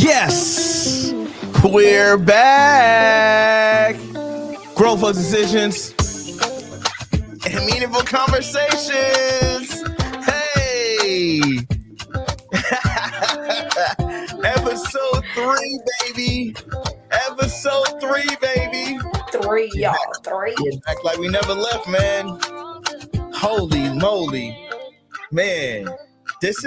Yes, we're back. Growth decisions and meaningful conversations. Hey, episode 3, baby. Episode 3, baby. 3, y'all. 3. We're back like we never left, man. Holy moly, man. This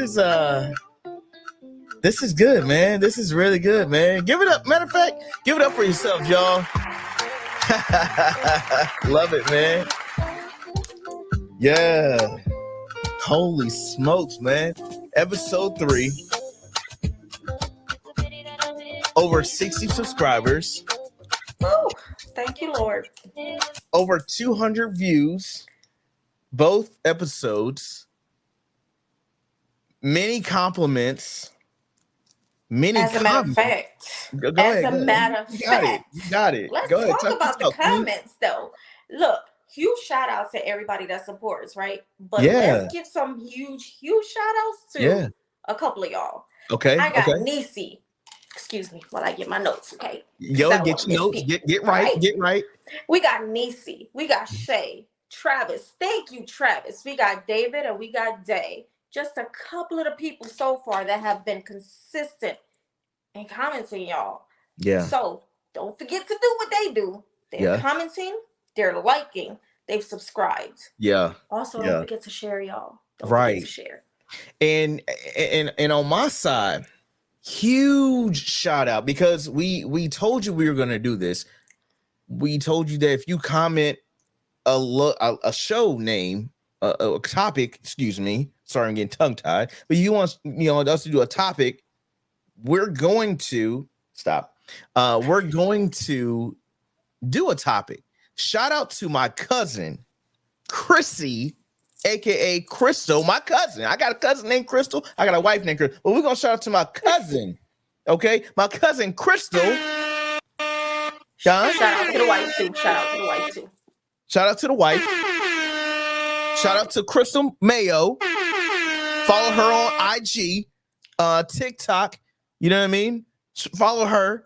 is good, man. This is really good, man. Give it up. Matter of fact, give it up for yourself, y'all. Love it, man. Yeah. Holy smokes, man. Episode 3. Over 60 subscribers. Woo. Thank you, Lord. Over 200 views. Both episodes. Many compliments. As a matter of fact, you got it. Let's Go ahead. talk about the comments, though. Look, huge shout out to everybody that supports, right? But let's give some huge shout outs to a couple of y'all. Okay. I got Nisi. Excuse me while I get my notes, okay? Yo, get your notes. Get right. Get right. We got Nisi. We got Shay. Travis. Thank you, Travis. We got David and we got Day. Just a couple of the people so far that have been consistent in commenting, y'all. Yeah. So don't forget to do what they do. They're commenting, they're liking, they've subscribed. Yeah. Also, don't forget to share, y'all. Don't forget to share. And on my side, huge shout out, because we told you we were gonna do this. We told you that if you comment a show name, a topic, excuse me. Sorry, I'm getting tongue-tied. But you want us to do a topic, we're going to stop. We're going to do a topic. Shout out to my cousin, Chrissy, aka Crystal, my cousin. I got a cousin named Crystal. I got a wife named Crystal. But we're gonna shout out to my cousin. Okay, my cousin Crystal. Shout out to the wife too. Shout out to the wife too. Shout out to the wife. Shout out to Crystal Mayo. Follow her on IG, TikTok. You know what I mean? Follow her.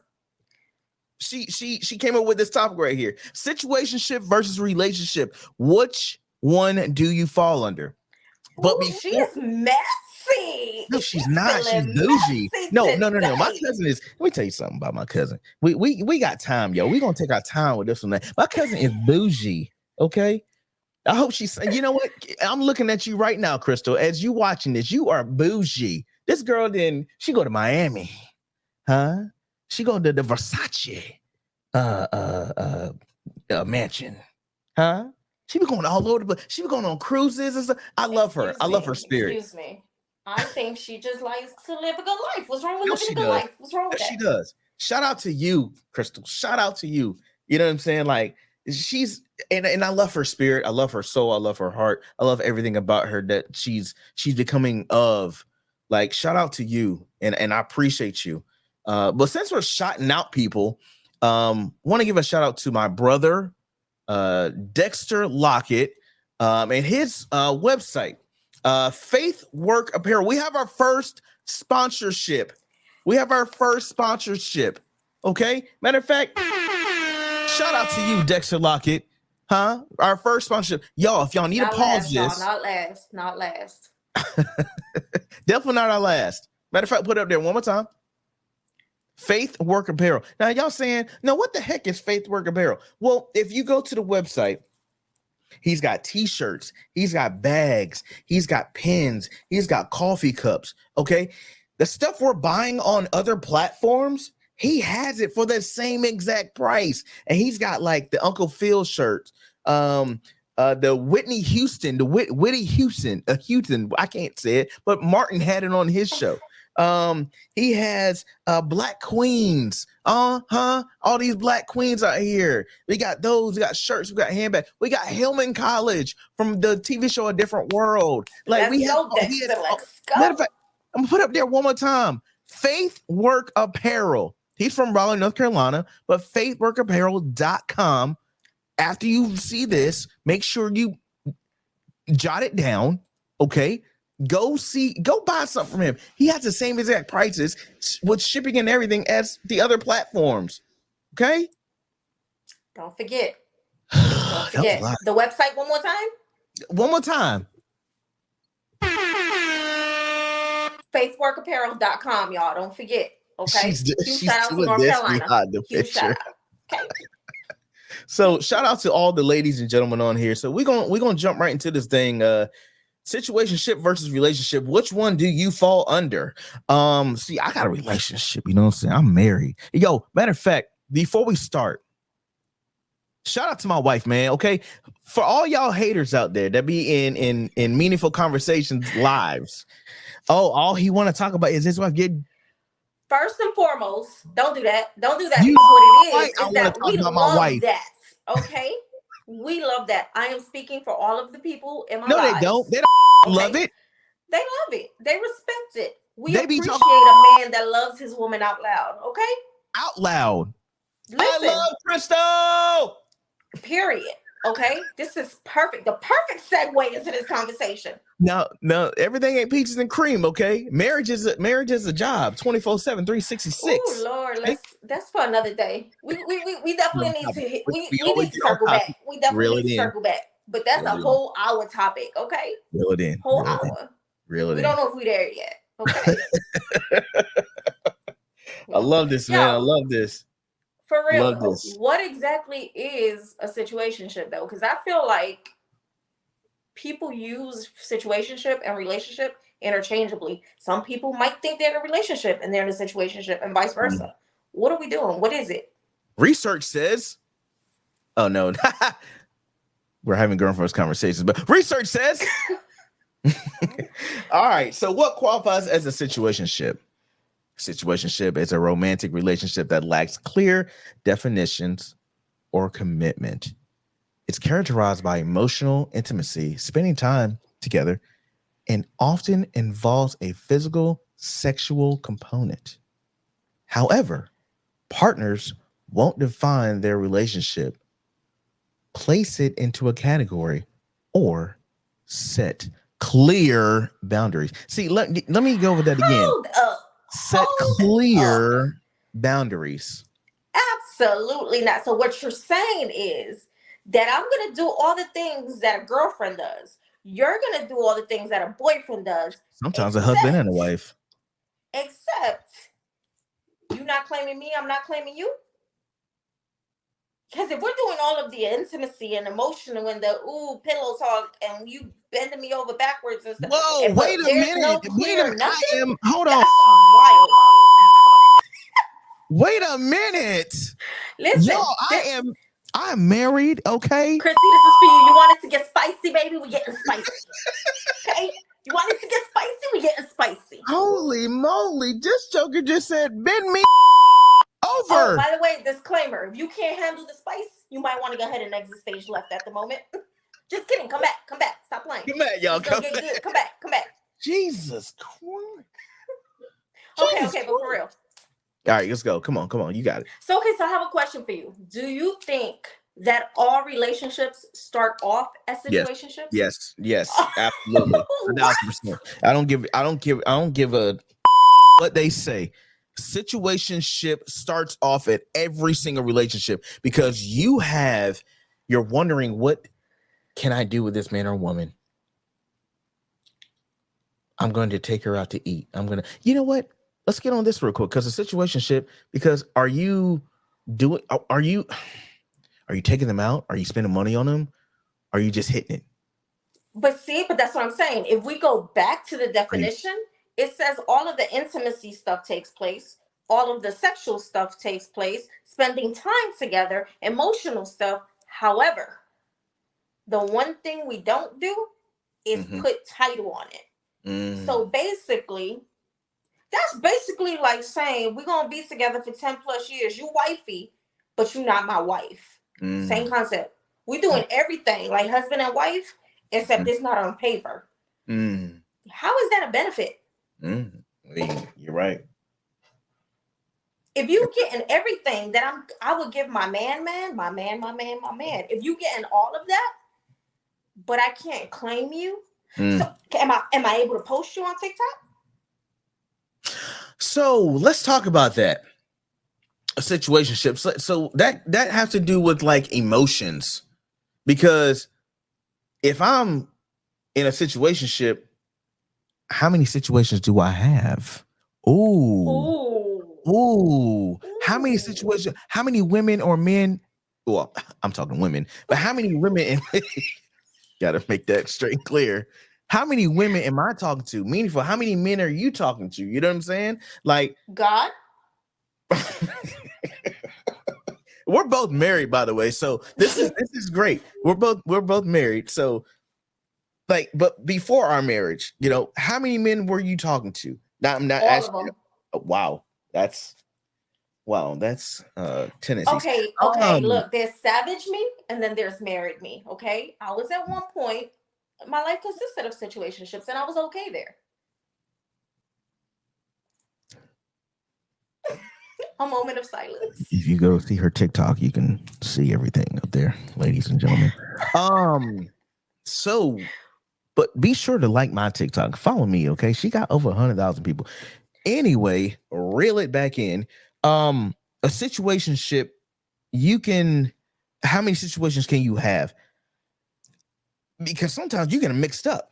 She came up with this topic right here: situationship versus relationship. Which one do you fall under? But she is messy. No, she's not. She's bougie. No. My cousin is. Let me tell you something about my cousin. We got time, yo. We gonna take our time with this one. My cousin is bougie. Okay. I hope she's. You know what? I'm looking at you right now, Crystal. As you watching this, you are bougie. This girl she go to Miami, huh? She go to the Versace mansion, huh? She be going all over, but she be going on cruises and stuff. I love her. I love her spirit. Excuse me. I think she just likes to live a good life. What's wrong with living a good life? What's wrong with that? She does. Shout out to you, Crystal. Shout out to you. You know what I'm saying? Like, she's and I love her spirit. I love her soul. I love her heart. I love everything about her that she's becoming of. Like, shout out to you, and I appreciate you. But since we're shouting out people, want to give a shout out to my brother, Dexter Lockett, and his website, Faith Work Apparel. We have our first sponsorship. Okay. Matter of fact, shout out to you, Dexter Lockett. Huh? Our first sponsorship. Y'all, if y'all need to pause this. Not last. Definitely not our last. Matter of fact, put it up there one more time. Faith Work Apparel. Now, y'all saying, no, what the heck is Faith Work Apparel? Well, if you go to the website, he's got t-shirts, he's got bags, he's got pens, he's got coffee cups. Okay. The stuff we're buying on other platforms, he has it for the same exact price. And he's got like the Uncle Phil shirts, the Whitney Houston, Whitney Houston, I can't say it, but Martin had it on his show. He has Black Queens. All these Black Queens out here. We got those, we got shirts, we got handbags, we got Hillman College from the TV show A Different World. Like, let's go. Matter of fact, I'm gonna put up there one more time. Faith Work Apparel. He's from Raleigh, North Carolina, but faithworkapparel.com. After you see this, make sure you jot it down. Okay. Go buy something from him. He has the same exact prices with shipping and everything as the other platforms. Okay. Don't forget. Don't That was a forget lot. the website one more time. One more time. Faithworkapparel.com, y'all. Don't forget. Okay. Huge She's shout out to doing North this Carolina. behind the Huge shout picture. out. Okay. So shout out to all the ladies and gentlemen on here. So we're gonna jump right into this thing. Situationship versus relationship. Which one do you fall under? See, I got a relationship, you know what I'm saying? I'm married. Yo, matter of fact, before we start, shout out to my wife, man. Okay. For all y'all haters out there that be in meaningful conversations lives. Oh, all he want to talk about is his wife getting. First and foremost, don't do that. Don't do that You because what it right, I is want to that talk we about my love wife. that. Okay. We love that. I am speaking for all of the people in my No, lives. they don't. They don't Okay? love it. They love it. They respect it. We They be appreciate talking a man that loves his woman out loud. Okay? out loud. Listen. I love Presto. Period. Okay? This is perfect. The perfect segue into this conversation. No, everything ain't peaches and cream, okay? Marriage is a job, 24/7, 366. Oh Lord, that's for another day. We definitely need to we always need to get on circle topic. back. We definitely Reel need it to in. circle back. But that's Reel a it in. whole hour topic, okay? Reel it in. Whole Reel it in. hour. Reel it We in. don't know if we're there yet. Okay. I love this, man. I love this. For real Love though, this. what exactly is a situationship though? Because I feel like people use situationship and relationship interchangeably. Some people might think they're in a relationship and they're in a situationship and vice versa. What are we doing? What is it? Research says, oh no, we're having girlfriends conversations, but research says, all right. So what qualifies as a situationship? Situationship is a romantic relationship that lacks clear definitions or commitment. It's characterized by emotional intimacy, spending time together, and often involves a physical, sexual component. However, partners won't define their relationship, place it into a category, or set clear boundaries. See, let me go over that again. Hold up. Set clear boundaries. Absolutely not. So what you're saying is that I'm going to do all the things that a girlfriend does. You're going to do all the things that a boyfriend does. Sometimes a husband and a wife. Except you're not claiming me, I'm not claiming you. Because if we're doing all of the intimacy and emotional and the pillow talk and you bending me over backwards and stuff. Whoa, wait a minute. No Wait a minute. Hold on. That's wild. Wait a minute. Listen. Yo, I'm married, okay? Chrissy, this is for you. You want it to get spicy, baby? We're getting spicy. Okay? You want it to get spicy? We're getting spicy. Holy moly. This joker just said, bend me over. Oh, by the way, disclaimer. If you can't handle the spice, you might want to go ahead and exit stage left at the moment. Just kidding. Come back. Stop playing. Come back, y'all. Come back. Jesus Christ. Okay, but for real. All right, let's go. Come on. You got it. So I have a question for you. Do you think that all relationships start off as situationships? Yes, absolutely. 1,000%. I don't give a what they say. Situationship starts off at every single relationship because you're wondering, what can I do with this man or woman? I'm going to take her out to eat. You know what? Let's get on this real quick because a situationship, because are you taking them out? Are you spending money on them? Are you just hitting it? But that's what I'm saying. If we go back to the definition, it says all of the intimacy stuff takes place. All of the sexual stuff takes place. Spending time together, emotional stuff. However, the one thing we don't do is put title on it. So basically, that's basically like saying we're going to be together for 10 plus years. You wifey, but you're not my wife. Same concept. We're doing everything like husband and wife, except it's not on paper. How is that a benefit? You're right. If you getting everything that I would give my man. If you getting all of that, but I can't claim you, Mm. So am I able to post you on TikTok? So let's talk about that. A situationship. So that has to do with like emotions, because if I'm in a situationship, how many situations do I have? Ooh, Ooh. ooh. How many Ooh. situations? How many women or men? Well, I'm talking women, but how many women? Gotta make that straight and clear. How many women am I talking to? Meaningful. How many men are you talking to? You know what I'm saying? Like, God. we're both married, by the way. So this is great. We're both married. So like, but before our marriage, how many men were you talking to? I'm not All of asking. them. Wow, that's tendencies. Okay, okay. Look, there's savage me and then there's married me. Okay. I was at one point, my life consisted of situationships and I was okay there. A moment of silence. If you go see her TikTok, you can see everything up there, ladies and gentlemen. So, but be sure to like my TikTok. Follow me, okay? She got over 100,000 people. Anyway, reel it back in. A situationship, you can. How many situations can you have? Because sometimes you get them mixed up.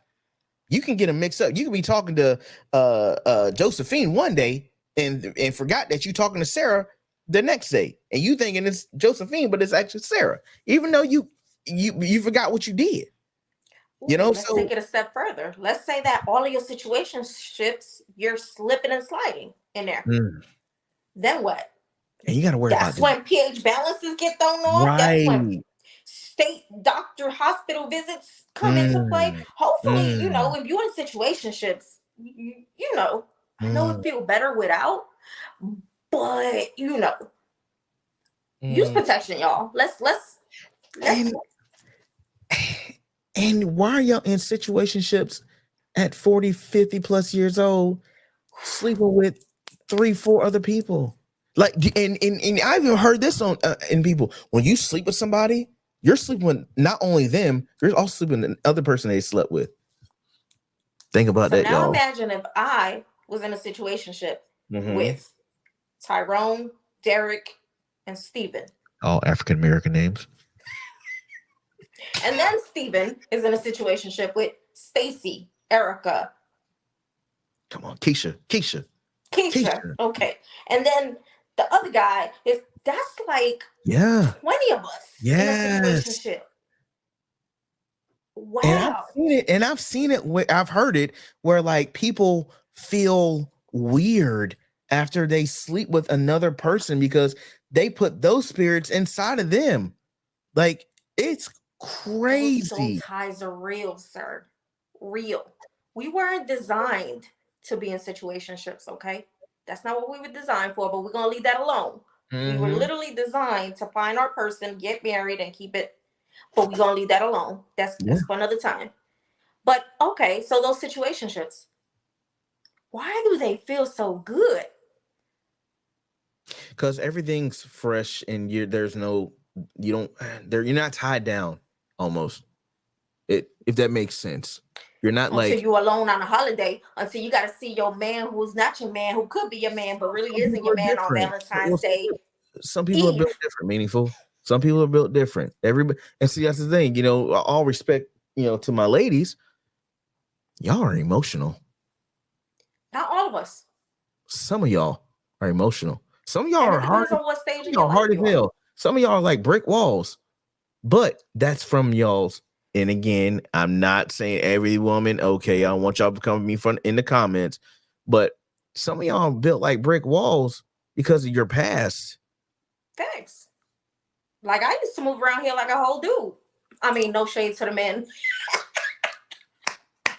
You can get them mixed up. You can be talking to Josephine one day and forgot that you're talking to Sarah the next day, and you thinking it's Josephine, but it's actually Sarah, even though you forgot what you did. Ooh, let's take So it a step further. Let's say that all of your situationships, you're slipping and sliding in there. mm, Then what? and you got to worry about That's this, when pH balances get thrown off. That's when right? state doctor hospital visits come into play. Mm, Hopefully, mm, if you're in situationships, I know it mm, feel better without, but use mm. protection, y'all. Let's And and why are y'all in situationships at 40, 50 plus years old, sleeping with 3, 4 other people? Like, and I even heard this on in people. When you sleep with somebody, you're sleeping with not only them, you're also sleeping with the other person they slept with. Think about So that, now y'all. imagine if I was in a situationship Mm-hmm. with Tyrone, Derek, and Steven. All African American names. And then Steven is in a situationship with Stacy, Erica, Come on, Keisha. Keisha. Okay. And then the other guy is that's like Yeah. 20 of us in a Yes. situationship. And I've Wow. seen it, and I've seen it I've heard it where like people feel weird after they sleep with another person because they put those spirits inside of them. Like, it's Those soul crazy. ties are real, sir. Real. We weren't designed to be in situationships, okay? That's not what we were designed for, but we're going to leave that alone. We were Mm-hmm. literally designed to find our person, get married, and keep it, but we're going to leave that alone. Yeah. That's for another time. But okay, so those situationships, why do they feel so good? Because everything's fresh and there's no, you don't, you're not tied down almost. If that makes sense. You're not Until like, you're alone on a holiday, until you got to see your man who's not your man, who could be your man, but really some isn't people your are man on different. Valentine's Day Some people are built Eve. different, meaningful. Some people are built different. Everybody, and see, that's the thing. All respect, to my ladies, y'all are emotional. Not all of us. Some of y'all are emotional. Some of y'all And are it hard. depends on what Some stage of in your y'all life hard as you are. hell. Some of y'all are like brick walls. But that's from y'all's. And again, I'm not saying every woman. Okay, I don't want y'all to come at me in the comments. But some of y'all built like brick walls because of your past. Thanks. Like I used to move around here like a whole dude. I mean, no shade to the men.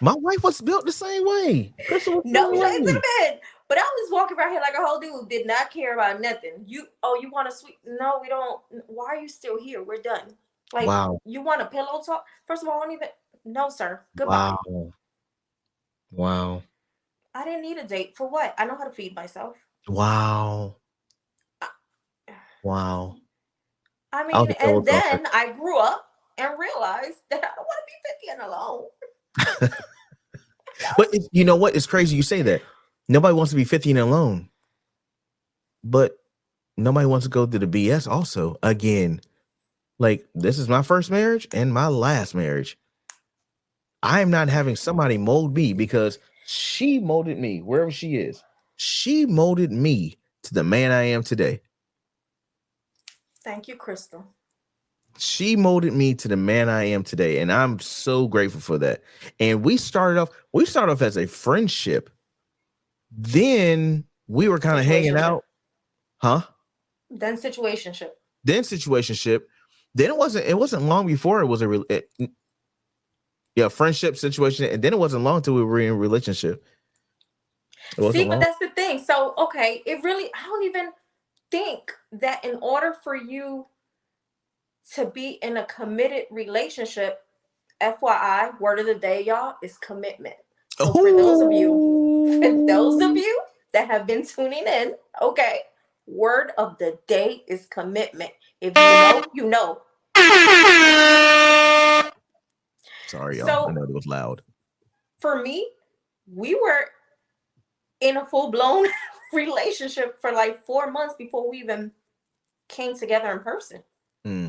My wife was built the same way. Crystal was the No same shade to way. the men. But I was walking around here like a whole dude, did not care about nothing. You want to sweet? No, we don't. Why are you still here? We're done. Like, Wow. you want a pillow talk? First of all, I don't even. No, sir. Goodbye. Wow. Wow. I didn't need a date for what? I know how to feed myself. Wow. I, Wow. I I was mean, a pillow and talker. then I grew up and realized that I don't want to be 50 and alone. But you know what? It's crazy you say that. Nobody wants to be 15 and alone, but nobody wants to go through the BS also. Again, like this is my first marriage and my last marriage. I am not having somebody mold me because she molded me wherever she is. She molded me to the man I am today. Thank you, Crystal. She molded me to the man I am today, and I'm so grateful for that. And we started off as a friendship. Then we were kind of hanging Situationship. out, huh? Then situationship. Then situationship. Then it wasn't long before it was friendship situation, and then it wasn't long until we were in a relationship. It See, wasn't but long. that's the thing. So, okay, I don't even think that in order for you to be in a committed relationship, FYI, word of the day, y'all, is commitment. So for those of you that have been tuning in, okay, word of the day is commitment. If you know, you know. Sorry, y'all. I So know it was loud. for me, we were in a full-blown relationship for like 4 months before we even came together in person.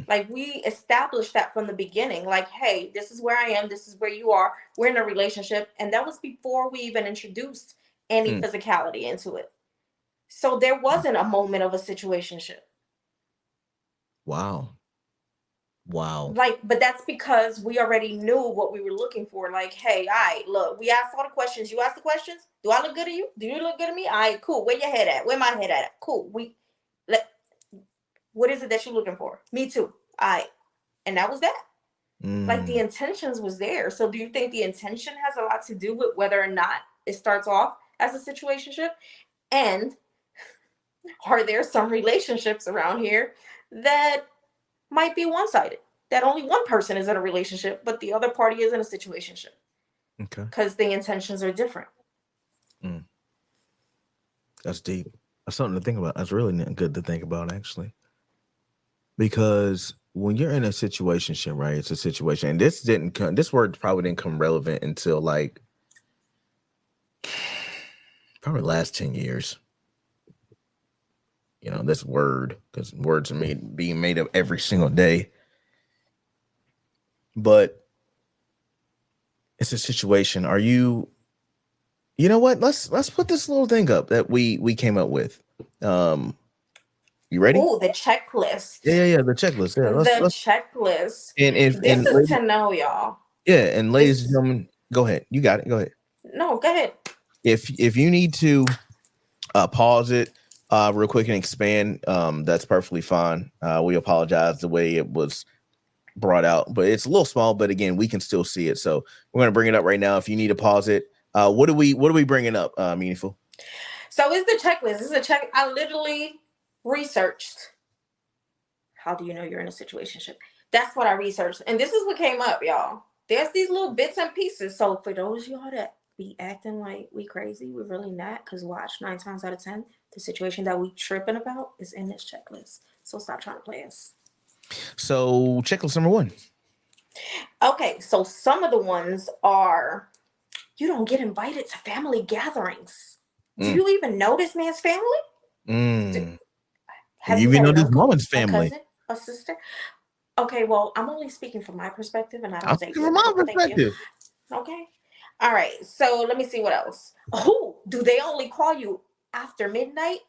Like we established that from the beginning. Like, hey, this is where I am. This is where you are. We're in a relationship. And that was before we even introduced any physicality into it. So there wasn't a moment of a situationship. Wow. Like, but that's because we already knew what we were looking for. Like, hey, all right, look, we asked all the questions. You asked the questions. Do I look good to you? Do you look good to me? All right, cool. Where your head at? Where my head at? Cool. What is it that you're looking for? Me too. All right. And that was that. Like the intentions was there. So do you think the intention has a lot to do with whether or not it starts off as a situationship? And are there some relationships around here that might be one-sided? That only one person is in a relationship, but the other party is in a situationship. Okay. Because the intentions are different. That's deep. That's something to think about. That's really good to think about, actually. Because when you're in a situationship, right? It's a situation, and this word probably didn't come relevant until like probably last 10 years. You know, this word, because words are being made up every single day. But it's a situation. Are you know what? Let's put this little thing up that we came up with. You ready? Oh, the checklist. Yeah. The checklist. Yeah. The checklist. And if this and is ladies, to know, y'all. yeah, and ladies and gentlemen, go ahead. You got it. Go ahead. No, go ahead. If you need to pause it real quick and expand, that's perfectly fine. We apologize the way it was brought out, but it's a little small, but again, we can still see it. So we're going to bring it up right now. If you need to pause it, what are we bringing up, Meaningful? So it's the checklist. This is a check. I literally researched. How do you know you're in a situationship? That's what I researched. And this is what came up, y'all. There's these little bits and pieces. So for those of y'all that be acting like we crazy, we're really not. Because watch, 9 times out of 10, the situation that we tripping about is in this checklist. So stop trying to play us. So checklist number 1. Okay, so some of the ones are, you don't get invited to family gatherings. Do you even know this man's family? Have You you even met know an this uncle, woman's a family? cousin, a sister? Okay, well, I'm only speaking from my perspective, and I I'm don't date speaking from you. my Thank you. perspective. Okay. All right. So let me see what else. Oh, do they only call you after midnight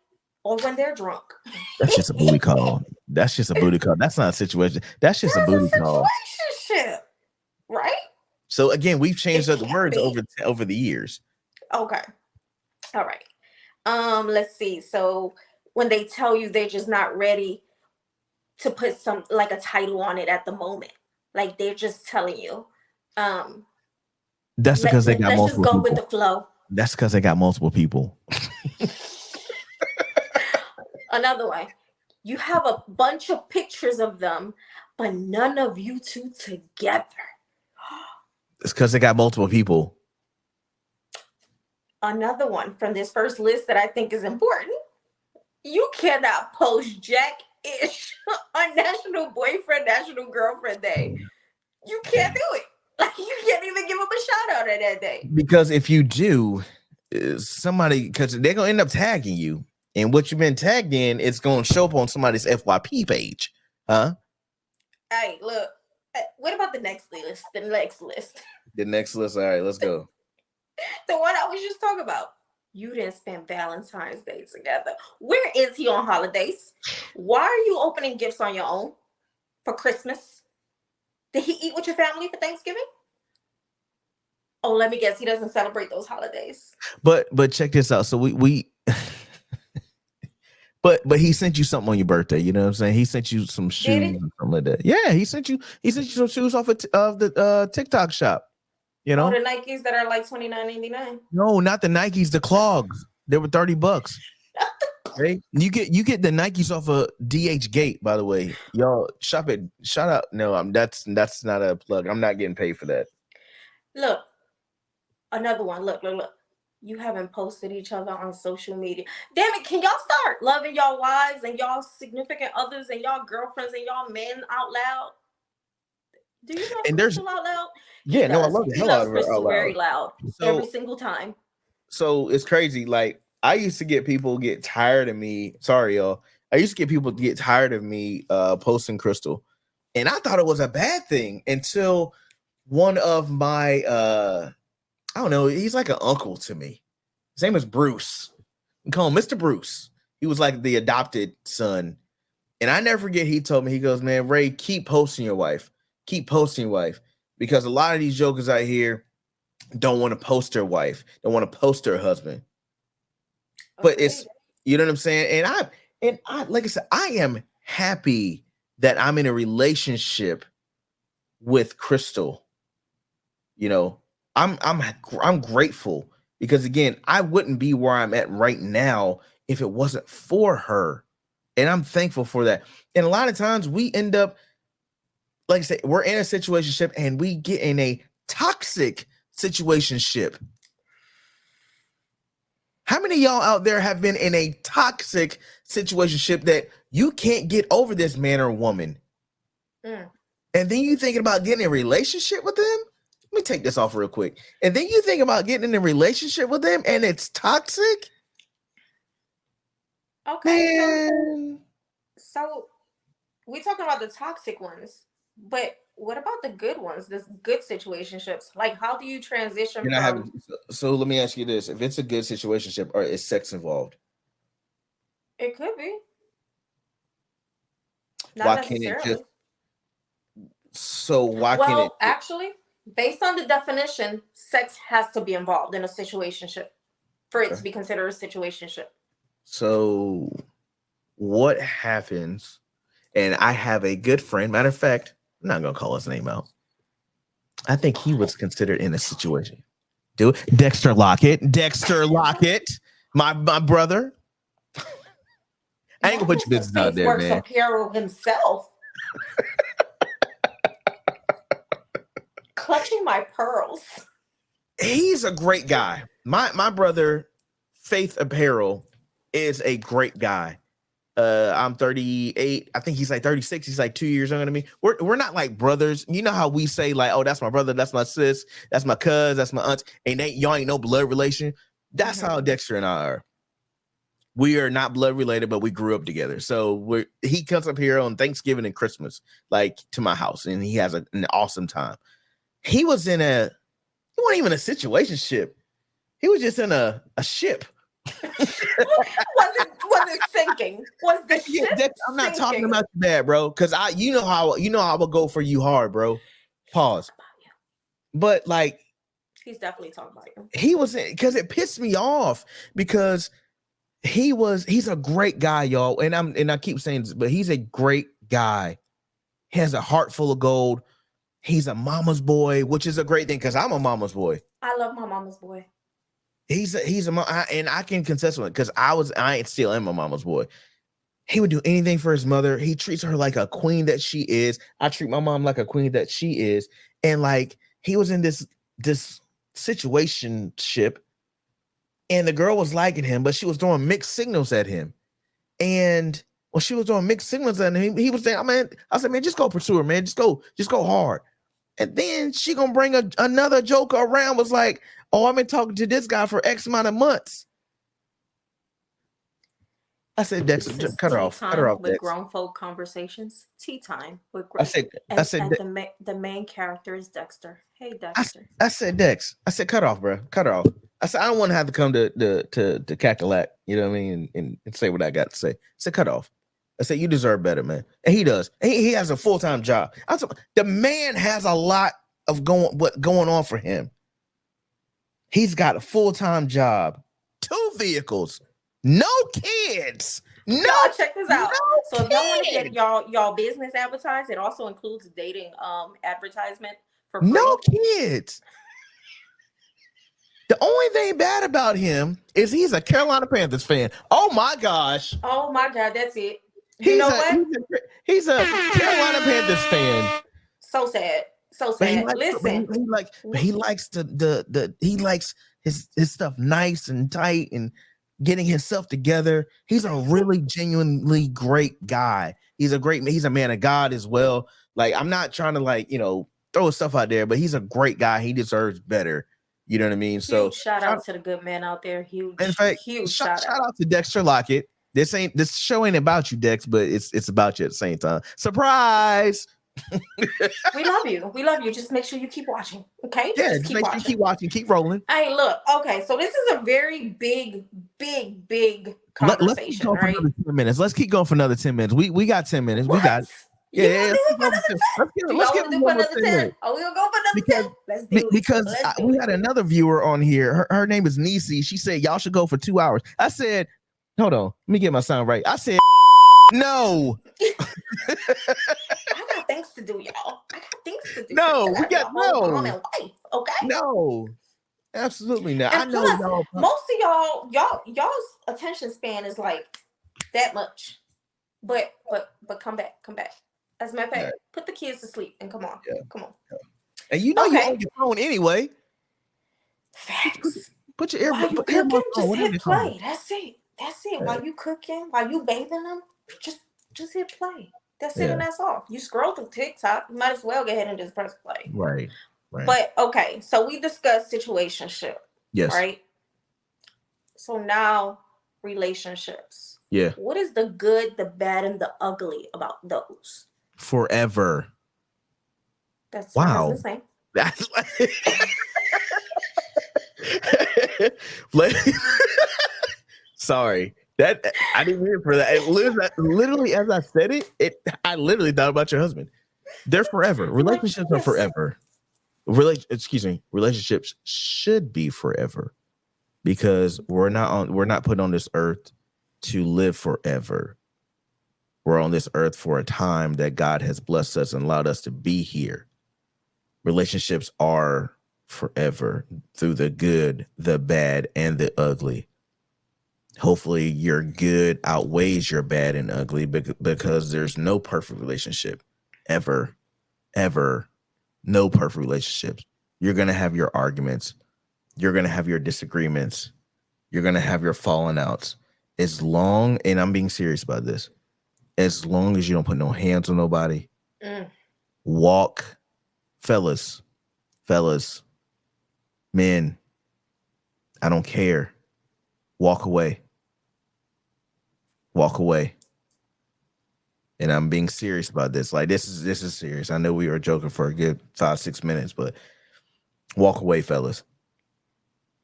or when they're drunk? That's just a booty call. That's just a booty call. That's not a situation. That's just a booty call. Situationship, right? So again, we've changed It up the can't words be. over the years. Okay. All right. Let's see. So when they tell you they're just not ready to put some like a title on it at the moment, like they're just telling you, That's because they got let's just multiple go with people. the flow. That's because they got multiple people. Another way, you have a bunch of pictures of them, but none of you two together. It's because they got multiple people. Another one from this first list that I think is important. You cannot post jack-ish on National Boyfriend, National Girlfriend Day. You can't do it. Like, you can't even give them a shout on at that day. Because if you do, somebody, because they're gonna end up tagging you, and what you've been tagged in, it's gonna show up on somebody's FYP page, huh? Hey, look. What about the next list? The next list. The next list. All right, let's go. The one I was just talking about. You didn't spend Valentine's Day together. Where is he on holidays? Why are you opening gifts on your own for Christmas? Did he eat with your family for Thanksgiving? Oh, let me guess. He doesn't celebrate those holidays. But check this out. So we but he sent you something on your birthday. You know what I'm saying? He sent you some shoes or something like that. Yeah, he sent you some shoes off of the TikTok shop. You know, the Nikes that are like $29.99. No, not the Nikes, the clogs. They were $30. Right? You get the Nikes off of DH Gate, by the way. Y'all shop it. Shout out. No, that's not a plug. I'm not getting paid for that. Look, another one. Look. You haven't posted each other on social media. Damn it, can y'all start loving y'all wives and y'all significant others and y'all girlfriends and y'all men out loud? Do you love Crystal out loud? Yeah, no, I love the hell out of her Crystal out loud. very loud every single time. So it's crazy. Like, I used to get people get tired of me. Sorry, y'all. I used to get people get tired of me posting Crystal. And I thought it was a bad thing until one of my I don't know, he's like an uncle to me. His name is Bruce. We call him Mr. Bruce. He was like the adopted son. And I never forget, he told me, he goes, man, Ray, keep posting your wife. Keep posting your wife. Because a lot of these jokers out here don't want to post their wife. Don't want to post their husband. But it's, you know what I'm saying? And I, like I said, I am happy that I'm in a relationship with Crystal. You know, I'm grateful because, again, I wouldn't be where I'm at right now if it wasn't for her. And I'm thankful for that. And a lot of times we end up, like I said, we're in a situationship and we get in a toxic situationship. How many of y'all out there have been in a toxic situationship that you can't get over this man or woman? And then you thinking about getting in a relationship with them? Let me take this off real quick. And then you think about getting in a relationship with them and it's toxic? Okay, so we're talking about the toxic ones, but what about the good ones, the good situationships? Like, how do you transition from... So let me ask you this. If it's a good situationship, or is sex involved? It could be. Why can't it just... So why can't it... Well, actually, based on the definition, sex has to be involved in a situationship for it to be considered a situationship. So what happens, and I have a good friend, matter of fact, I'm not going to call his name out. I think he was considered in a situation. Dude, Dexter Lockett, my brother. I ain't going to put your business out there, man. Apparel himself. Clutching my pearls. He's a great guy. My brother, Faith Apparel, is a great guy. I'm 38. I think he's like 36. He's like 2 years younger than me. We're not like brothers. You know how we say like, oh, that's my brother, that's my sis, that's my cousin, that's my aunt. And y'all ain't no blood relation. That's how Dexter and I are. We are not blood related, but we grew up together. So he comes up here on Thanksgiving and Christmas, like to my house, and he has an awesome time. He wasn't even a situationship. He was just in a ship. was it sinking? Was the ship I'm not talking about you bad, bro. Because you know how I will go for you hard, bro. Pause. But like, he's definitely talking about you. He was, because it pissed me off because he's a great guy, y'all. And I keep saying this, but he's a great guy. He has a heart full of gold. He's a mama's boy, which is a great thing because I'm a mama's boy. I love my mama's boy. He's and I can contest with it because I still am my mama's boy. He would do anything for his mother. He treats her like a queen that she is. I treat my mom like a queen that she is. And like, he was in this situationship, and the girl was liking him, but she was throwing mixed signals at him. And when she was throwing mixed signals at him, he was saying, I said, man, just go pursue her, man. Just go hard. And then she gonna bring another joker around. Was like, oh, I've been talking to this guy for X amount of months. I said, Dex, This is cut her tea off. Cut her time off, with Dex. grown folk conversations. Tea time with I grown. said, I And said, the main character is Dexter. Hey I, Dexter. I said, Dex. I said, cut off, bro. Cut her off. I said, I don't want to have to come to Cackalack, you know what I mean, and say what I got to say. I said, cut off. I said, you deserve better, man. And he does. He has a full-time job. The man has a lot of going on for him. He's got a full-time job, 2 vehicles, no kids. No, Y'all check this out. no So if y'all want to kids. get y'all business advertised, it also includes dating advertisement for free. No kids. The only thing bad about him is he's a Carolina Panthers fan. Oh my gosh. Oh my God, that's it. You know what? He's a Carolina Panthers fan. So sad. So But sad. Listen. he likes he likes his stuff nice and tight and getting himself together. He's a really genuinely great guy. He's a man of God as well. Like, I'm not trying to throw stuff out there, but he's a great guy. He deserves better. You know what I mean? So shout out to the good man out there. Huge, in fact, huge shout out to Dexter Lockett. This show ain't about you, Dex, but it's about you at the same time. Surprise! We love you. We love you. Just make sure you keep watching. Okay? Yeah, just make sure you keep watching, keep rolling. Hey, look. Okay, so this is a very big conversation. Let's keep going for another 10 minutes. Let's keep going for another 10 minutes. We got 10 minutes. What? We got it. Yeah, Let's get do another 10. Oh, we'll go for another 10. Let's do it. Because we had another viewer on here. Her name is Nisi. She said y'all should go for 2 hours. I said, hold on, let me get my sound right. I said, no. I got things to do, y'all. I got things to do. No, we got no. Mom and wife, okay? No, absolutely not. And I know plus, y'all. Most of y'all's attention span is like that much. But come back. As a matter of fact, put the kids to sleep and come on. Yeah. Come on. Yeah. And you know you're on your phone anyway. Facts. Put your earbud. While you cooking, just hit play. That's it. Yeah. While you cooking, while you bathing them, just hit play. That's it, and that's all. You scroll through TikTok, you might as well go ahead and just press play. Right. But okay, so we discussed situationship. Yes. Right. So now relationships. Yeah. What is the good, the bad, and the ugly about those? Forever. That's wow. That's like, sorry. That I didn't hear for that. Literally, as I said it, I literally thought about your husband. They're forever. Relationships are forever. Relationships should be forever because we're not put on this earth to live forever. We're on this earth for a time that God has blessed us and allowed us to be here. Relationships are forever through the good, the bad, and the ugly. Hopefully your good outweighs your bad and ugly because there's no perfect relationship ever, no perfect relationships. You're going to have your arguments. You're going to have your disagreements. You're going to have your falling outs. As long, and I'm being serious about this, as long as you don't put no hands on nobody, walk, fellas, men, I don't care. Walk away. And I'm being serious about this. Like, this is serious. I know we were joking for a good 5-6 minutes, but walk away, fellas.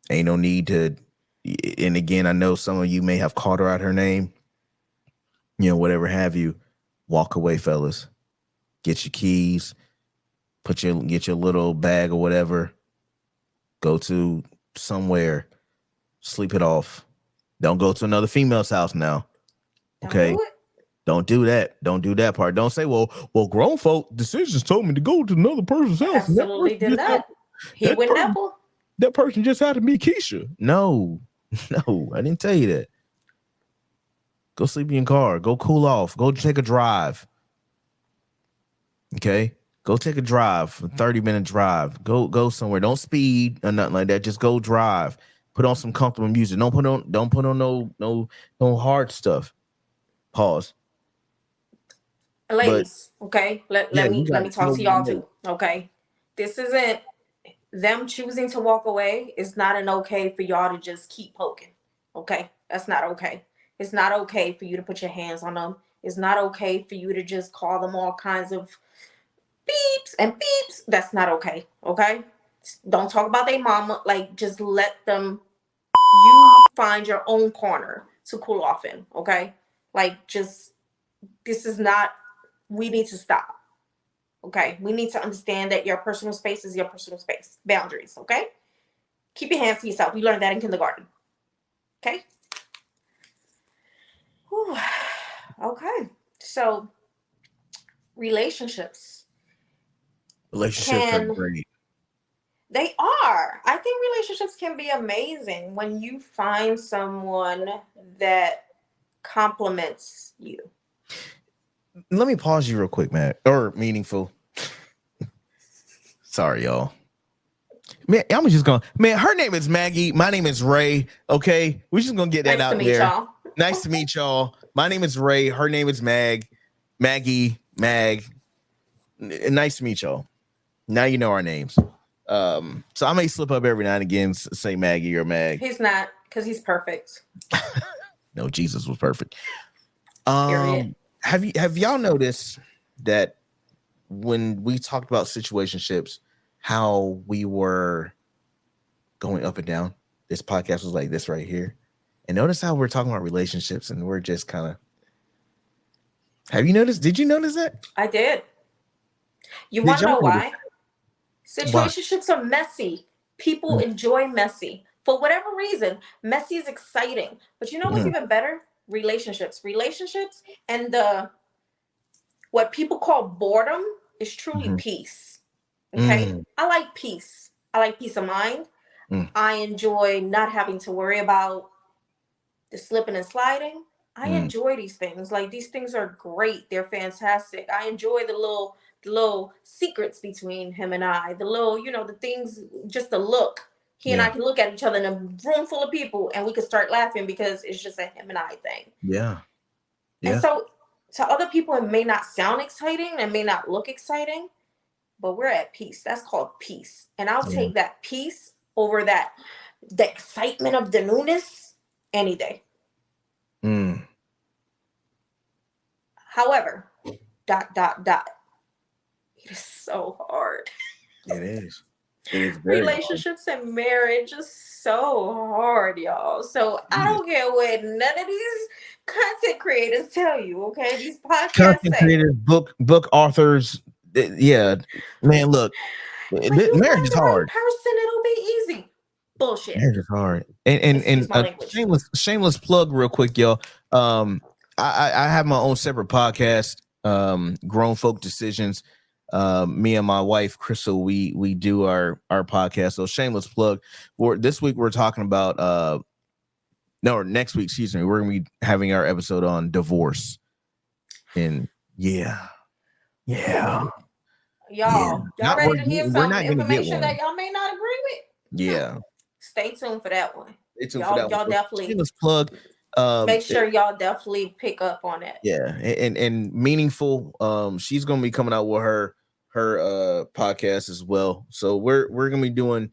Ain't no need to. And again, I know some of you may have called her out her name, whatever have you. Walk away, fellas. Get your keys. Get your little bag or whatever. Go to somewhere. Sleep it off. Don't go to another female's house now. Okay. Don't do that. Don't do that part. Don't say, well, grown folk decisions told me to go to another person's house. Absolutely did not. He would never. That person just had to be Keisha. No, I didn't tell you that. Go sleep in your car. Go cool off. Go take a drive. Okay? Go take a drive, a 30-minute drive. Go somewhere. Don't speed or nothing like that. Just go drive. Put on some comfortable music. Don't put on no hard stuff. Pause. Ladies, okay? Let me talk to y'all too. Okay. This isn't them choosing to walk away. Is not an okay for y'all to just keep poking. Okay, that's not okay. It's not okay for you to put your hands on them. It's not okay for you to just call them all kinds of beeps and beeps. That's not okay. Okay, don't talk about their mama. Like, just let them. You find your own corner to cool off in. Okay, like, just, this is not. We need to stop. Okay, we need to understand that your personal space is your personal space. Boundaries. Okay, keep your hands to yourself. You learned that in kindergarten. Okay. Whew. Okay. So relationships Relationships are can, great. they are. I think relationships can be amazing when you find someone that compliments you. Let me pause you real quick, man. Or meaningful. Sorry, y'all. Man, I'm just gonna. Man, her name is Maggie. My name is Ray. Okay, we're just gonna get that Nice to out meet there. y'all. Nice to meet y'all. My name is Ray. Her name is Maggie. Nice to meet y'all. Now you know our names. So I may slip up every now and again, say Maggie or Mag. He's not, because he's perfect. No, Jesus was perfect. Period. Have y'all noticed that when we talked about situationships, how we were going up and down? This podcast was like this right here. And notice how we're talking about relationships and we're just kind of. Have you noticed? Did you notice that? I did. You want to know why? Why? Situationships are messy. People enjoy messy. For whatever reason, messy is exciting. But you know what's even better? Relationships. Relationships and what people call boredom is truly peace. Okay? I like peace. I like peace of mind. I enjoy not having to worry about the slipping and sliding. I enjoy these things. Like, these things are great. They're fantastic. I enjoy the little secrets between him and I. The little, the things, just the look. He and I can look at each other in a room full of people and we can start laughing because it's just a him and I thing. Yeah. And so to other people, it may not sound exciting and may not look exciting, but we're at peace. That's called peace. And I'll take that peace over the excitement of the newness any day. However, ... It is so hard. It is. It is very Relationships hard. And marriage is so hard, y'all. So I don't care what none of these content creators tell you, okay? These podcasts content creators, book authors. Yeah, man, look, marriage is hard. Person, it'll be easy. Bullshit. Marriage is hard. And shameless plug real quick, y'all. I have my own separate podcast, Grown Folk Decisions. Me and my wife Crystal, we do our podcast. So shameless plug. This week we're talking about next week, excuse me, we're gonna be having our episode on divorce. And y'all ready to hear some information that y'all may not agree with? Yeah. Stay tuned for that one. Y'all definitely shameless plug. Make sure y'all definitely pick up on that. Yeah, and meaningful. She's gonna be coming out with her podcast as well. So we're gonna be doing,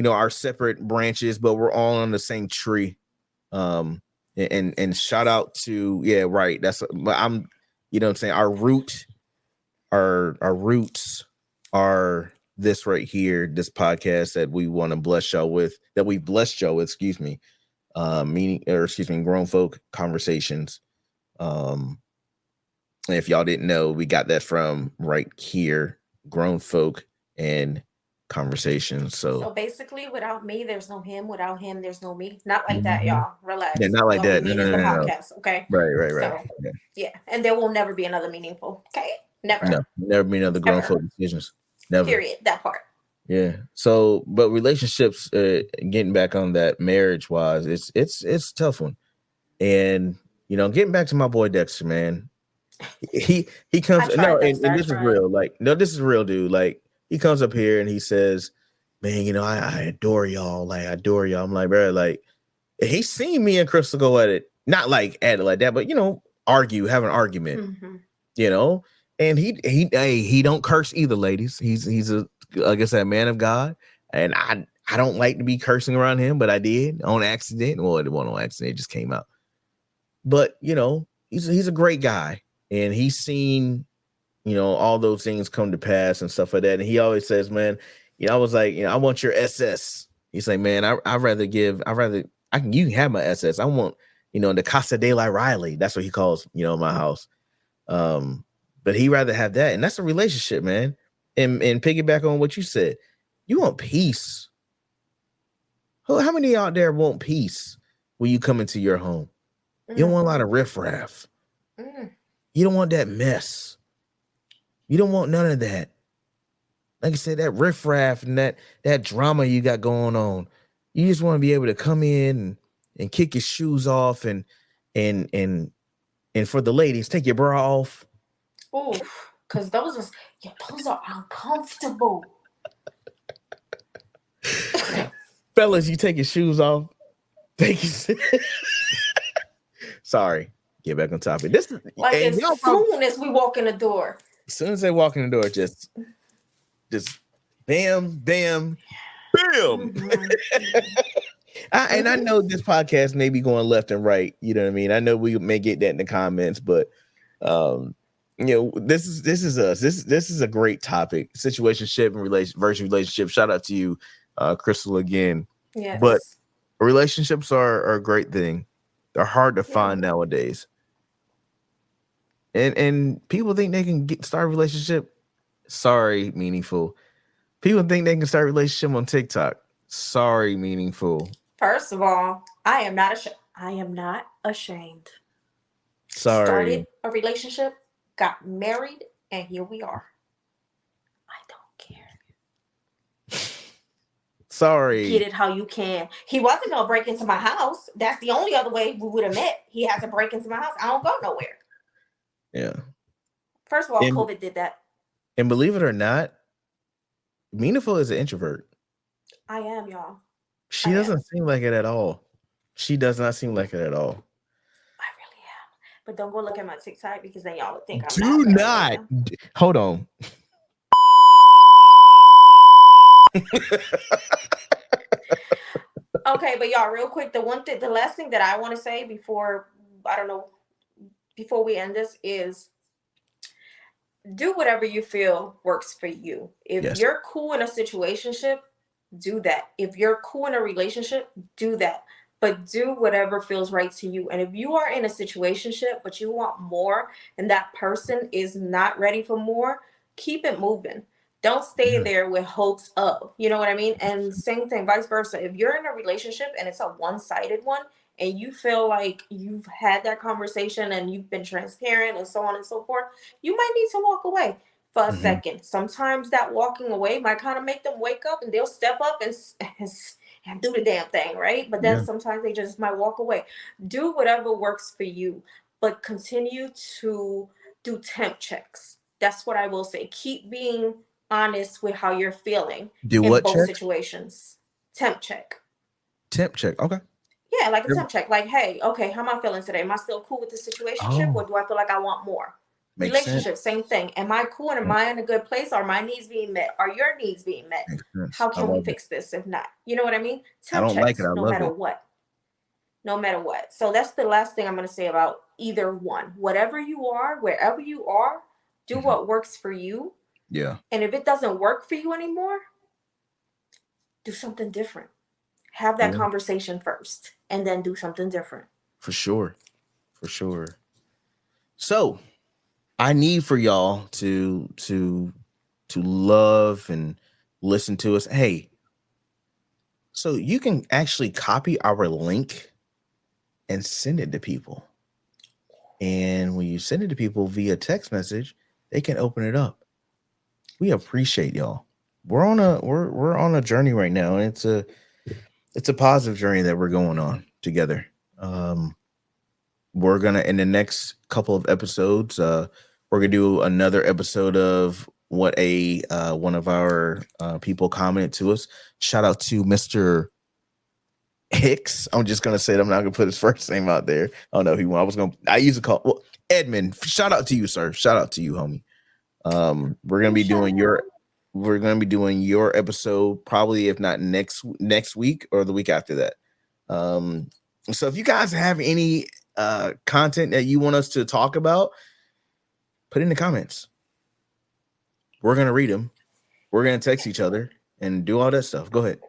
our separate branches, but we're all on the same tree. And shout out to right. That's I'm, what I'm saying. Our roots are this right here. This podcast that we want to bless y'all with. That we blessed y'all with. Excuse me. Grown Folk Conversations. If y'all didn't know, we got that from right here, Grown Folk and Conversations. So basically, without me, there's no him. Without him, there's no me. Not like that, y'all. Relax. Yeah, not like that. No. Podcast, okay. Right. So, yeah, and there will never be another meaningful. Okay, never. No, never be another Grown Folk Decisions. Never. Period. That part. Yeah. So, but relationships, getting back on that, marriage wise, it's a tough one. And getting back to my boy Dexter, man. He comes and this is real. Like, no, this is real, dude. Like, he comes up here and he says, man, I adore y'all. Like, I adore y'all. I'm like, bro, like, he's seen me and Crystal go at it, not like at it like that, but have an argument, and he don't curse either, ladies. He's a like I said, a man of God, and I don't like to be cursing around him, but I did on accident. Well, it wasn't on accident; it just came out. But he's a great guy, and he's seen all those things come to pass and stuff like that. And he always says, man, I was like, I want your SS. He's like, man, you can have my SS. I want, the Casa de la Riley. That's what he calls, my house. But he rather have that. And that's a relationship, man. And piggyback on what you said, you want peace. How many out there want peace when you come into your home? You don't want a lot of riffraff. You don't want that mess. You don't want none of that. Like I said, that riffraff and that drama you got going on. You just want to be able to come in and kick your shoes off and for the ladies, take your bra off. Oh, because those are uncomfortable. Fellas, you take your shoes off. Thank you. Sorry. Get back on topic. This is like as soon as we walk in the door. As soon as they walk in the door, just bam, bam, bam. And I know this podcast may be going left and right. You know what I mean? I know we may get that in the comments, but this is us. This is a great topic. Situationship and versus relationship. Shout out to you, Crystal, again. Yes. But relationships are a great thing. They're hard to find nowadays. And people think they can start a relationship. Sorry, meaningful. People think they can start a relationship on TikTok. Sorry, meaningful. First of all, I am not ashamed. Sorry. Started a relationship, got married, and here we are. I don't care. Sorry. Get it how you can. He wasn't gonna break into my house. That's the only other way we would have met. He has to break into my house. I don't go nowhere. Yeah. First of all, COVID did that. And believe it or not, Meaningful is an introvert. I am, y'all. She doesn't seem like it at all. She does not seem like it at all. I really am. But don't go look at my TikTok because then y'all would think I'm Do not. Hold on. Okay, but y'all, real quick, the last thing that I want to say before we end this is do whatever you feel works for you. If you're cool in a situationship, do that. If you're cool in a relationship, do that. But do whatever feels right to you. And if you are in a situationship, but you want more and that person is not ready for more, keep it moving. Don't stay there with hopes of, you know what I mean? And same thing, vice versa. If you're in a relationship and it's a one-sided one and you feel like you've had that conversation and you've been transparent and so on and so forth, you might need to walk away for a second. Sometimes that walking away might kind of make them wake up and they'll step up and do the damn thing, right? But then sometimes they just might walk away. Do whatever works for you, but continue to do temp checks. That's what I will say. Keep being honest with how you're feeling in both situations. Temp check. Okay. Yeah, like a temp check. Like, hey, okay, how am I feeling today? Am I still cool with the situationship or do I feel like I want more? Relationship, same thing. Am I cool and am I in a good place? Are my needs being met? Are your needs being met? How can we fix this if not? You know what I mean? Temp checks, like it. no matter what. No matter what. So that's the last thing I'm going to say about either one. Whatever you are, wherever you are, do what works for you. Yeah. And if it doesn't work for you anymore, do something different. Have that conversation first and then do something different. For sure. So I need for y'all to love and listen to us. Hey, so you can actually copy our link and send it to people. And when you send it to people via text message, they can open it up. We appreciate y'all. We're on a journey right now, and it's a positive journey that we're going on together. We're gonna in the next couple of episodes, we're gonna do another episode of what one of our people commented to us. Shout out to Mr. Hicks. I'm just gonna say it. I'm not gonna put his first name out there. Oh no, I used to call Edmund. Shout out to you, sir. Shout out to you, homie. We're gonna be doing your we're going to be doing your episode probably, if not next week or the week after that. So if you guys have any content that you want us to talk about, put in the comments. We're going to read them. We're going to text each other and do all that stuff. Go ahead.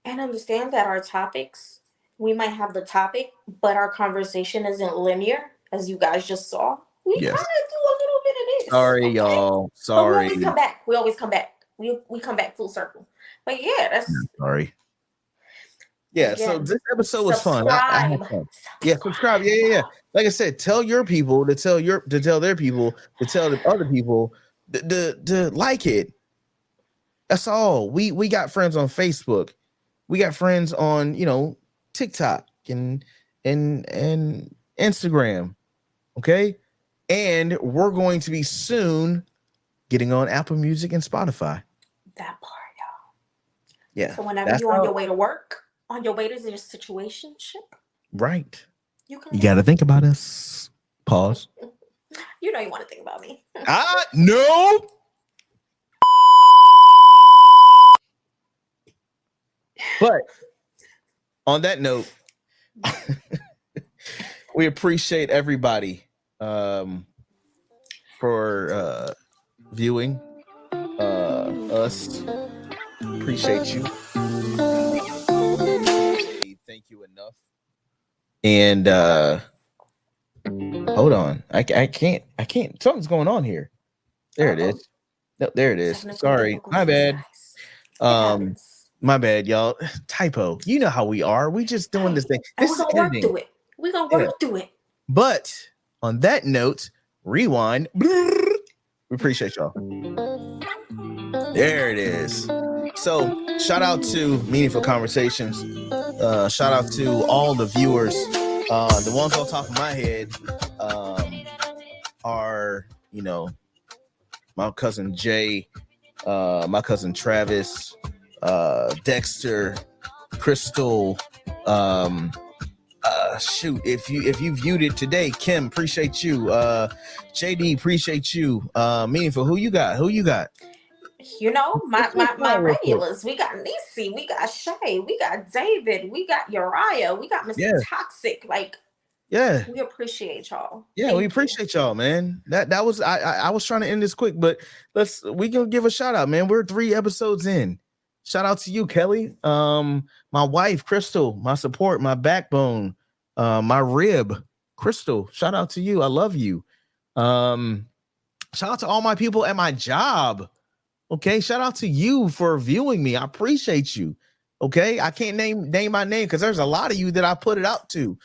And understand that our topics, we might have the topic, but our conversation isn't linear, as you guys just saw. We Yes. kind of do a little bit of this. Sorry, okay? y'all. But Sorry. we always come back. We always come back. We come back full circle. But yeah, that's sorry. Yeah, again, so this episode was fun. I had fun. Yeah, subscribe. Yeah. Like I said, tell your people to tell their people to tell the other people to like it. That's all. We got friends on Facebook. We got friends on, TikTok and Instagram. Okay? And we're going to be soon getting on Apple Music and Spotify. That part, y'all. Yeah. So whenever you're on your way to work, on your way to your situationship, right. You got to think about us. Pause. You know you want to think about me. No. But on that note, we appreciate everybody for viewing us. Appreciate you. Thank you enough. And hold on. I can't. Something's going on here. There it is. No, there it is. Sorry. My bad. My bad, y'all. Typo. You know how we are. We just doing this thing. We're gonna work through it. We're gonna work through it. But on that note, rewind. We appreciate y'all. There it is. So shout out to Meaningful Conversations. Shout out to all the viewers. The ones on top of my head are, my cousin Jay, my cousin Travis, Dexter, Crystal, shoot, if you viewed it today, Kim, appreciate you. JD, appreciate you. Meaningful, who you got? My regulars. We got Nisi, we got Shay, we got David, we got Uriah, we got Mr. Toxic. We appreciate y'all. Yeah, we appreciate y'all, man. That was I was trying to end this quick, but we can give a shout out, man. We're 3 episodes in. Shout out to you, Kelly. My wife, Crystal, my support, my backbone, my rib, Crystal. Shout out to you. I love you. Shout out to all my people at my job. Okay, shout out to you for viewing me. I appreciate you. Okay, I can't name my name because there's a lot of you that I put it out to.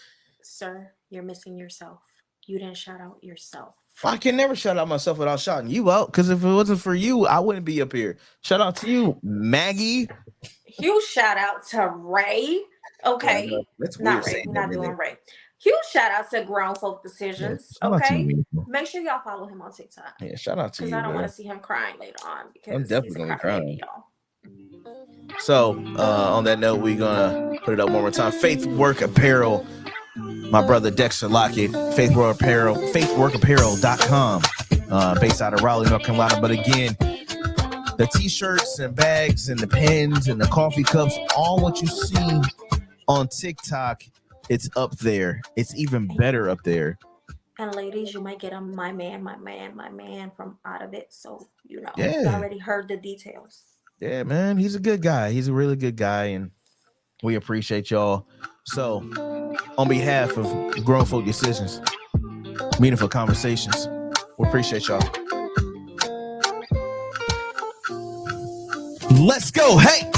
Sir, you're missing yourself. You didn't shout out yourself. I can never shout out myself without shouting you out, because if it wasn't for you, I wouldn't be up here. Shout out to you, Maggie. Huge shout out to Ray. Okay, that's not Ray. We're not doing Ray. Huge shout out to Grown Folk Decisions. Okay, make sure y'all follow him on TikTok. Yeah, shout out to you. Because I don't want to see him crying later on. Because I'm definitely gonna be crying, y'all. So, on that note, we're gonna put it up one more time. Faith Work Apparel. My brother Dexter Lockett, Faith Work Apparel, faithworkapparel.com, based out of Raleigh, North Carolina. But again, the t-shirts and bags and the pens and the coffee cups, all what you see on TikTok, it's up there. It's even better up there. And ladies, you might get a my man from out of it. So, you already heard the details. Yeah, man, he's a good guy. He's a really good guy, and we appreciate y'all. So, on behalf of Grown Folk Decisions, Meaningful Conversations, we appreciate y'all. Let's go. Hey.